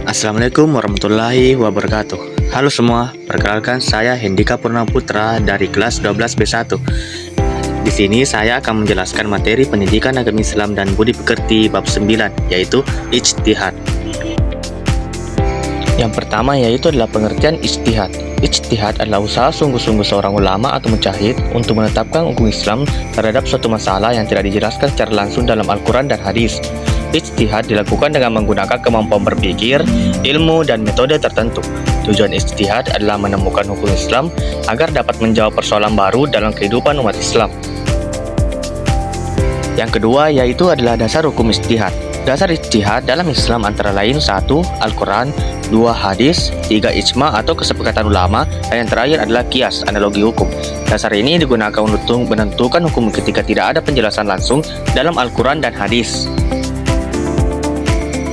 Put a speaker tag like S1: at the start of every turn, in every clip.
S1: Assalamualaikum warahmatullahi wabarakatuh. Halo semua, perkenalkan saya Hendika Purnaputra dari kelas 12 B1. Di sini saya akan menjelaskan materi pendidikan agama Islam dan budi pekerti bab 9, yaitu ijtihad. Yang pertama yaitu adalah pengertian ijtihad. Ijtihad adalah usaha sungguh-sungguh seorang ulama atau mujtahid untuk menetapkan hukum Islam terhadap suatu masalah yang tidak dijelaskan secara langsung dalam Al-Quran dan hadis. Ijtihad dilakukan dengan menggunakan kemampuan berpikir, ilmu, dan metode tertentu. Tujuan ijtihad adalah menemukan hukum Islam agar dapat menjawab persoalan baru dalam kehidupan umat Islam. Yang kedua yaitu adalah dasar hukum ijtihad. Dasar ijtihad dalam Islam antara lain 1. Al-Quran, 2. Hadis, 3. Ijma atau kesepakatan ulama, dan yang terakhir adalah qiyas, analogi hukum. Dasar ini digunakan untuk menentukan hukum ketika tidak ada penjelasan langsung dalam Al-Quran dan hadis.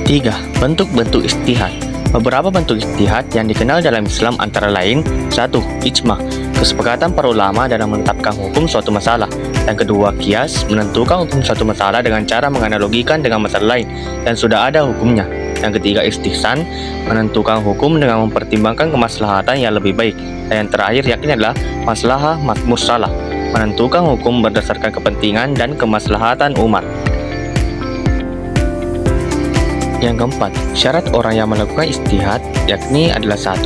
S1: 3. Bentuk-bentuk ijtihad. Beberapa bentuk ijtihad yang dikenal dalam Islam antara lain 1. Ijma, kesepakatan para ulama dalam menetapkan hukum suatu masalah. Yang kedua, qiyas, menentukan hukum suatu masalah dengan cara menganalogikan dengan masalah lain dan sudah ada hukumnya. Yang ketiga, istihsan, menentukan hukum dengan mempertimbangkan kemaslahatan yang lebih baik. Dan yang terakhir yakni adalah maslahah musalah, menentukan hukum berdasarkan kepentingan dan kemaslahatan umat. Yang keempat, syarat orang yang melakukan ijtihad yakni adalah 1.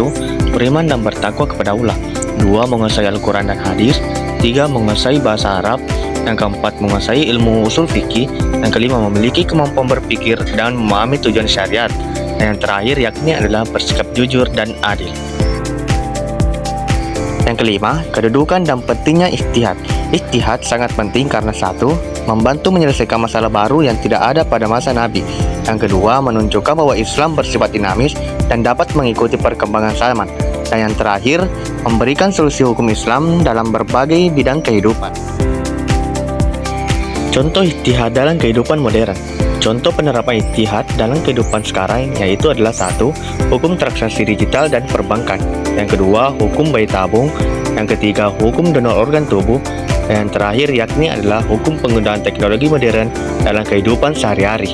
S1: Beriman dan bertakwa kepada Allah, 2. Menguasai Al-Quran dan hadis, 3. Menguasai bahasa Arab, yang keempat menguasai ilmu usul fikih, yang kelima memiliki kemampuan berpikir dan memahami tujuan syariat, dan yang terakhir yakni adalah bersikap jujur dan adil. Yang kelima, kedudukan dan pentingnya ijtihad. Ijtihad sangat penting karena 1. Membantu menyelesaikan masalah baru yang tidak ada pada masa Nabi. Yang kedua, menunjukkan bahwa Islam bersifat dinamis dan dapat mengikuti perkembangan zaman. Dan yang terakhir, memberikan solusi hukum Islam dalam berbagai bidang kehidupan. Contoh ijtihad dalam kehidupan modern. Contoh penerapan ijtihad dalam kehidupan sekarang yaitu adalah 1. Hukum transaksi digital dan perbankan. Yang kedua, hukum bayi tabung. Yang ketiga, hukum donor organ tubuh. Dan yang terakhir yakni adalah hukum penggunaan teknologi modern dalam kehidupan sehari-hari.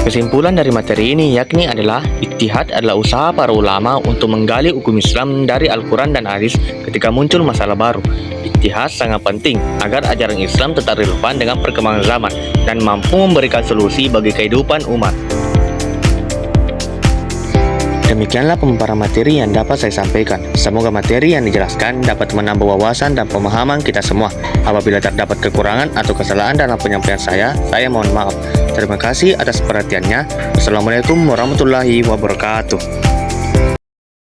S1: Kesimpulan dari materi ini yakni adalah ijtihad adalah usaha para ulama untuk menggali hukum Islam dari Al-Quran dan hadis ketika muncul masalah baru. Ijtihad sangat penting agar ajaran Islam tetap relevan dengan perkembangan zaman dan mampu memberikan solusi bagi kehidupan umat. Demikianlah pemaparan materi yang dapat saya sampaikan. Semoga materi yang dijelaskan dapat menambah wawasan dan pemahaman kita semua. Apabila terdapat kekurangan atau kesalahan dalam penyampaian saya mohon maaf. Terima kasih atas perhatiannya. Wassalamualaikum warahmatullahi wabarakatuh.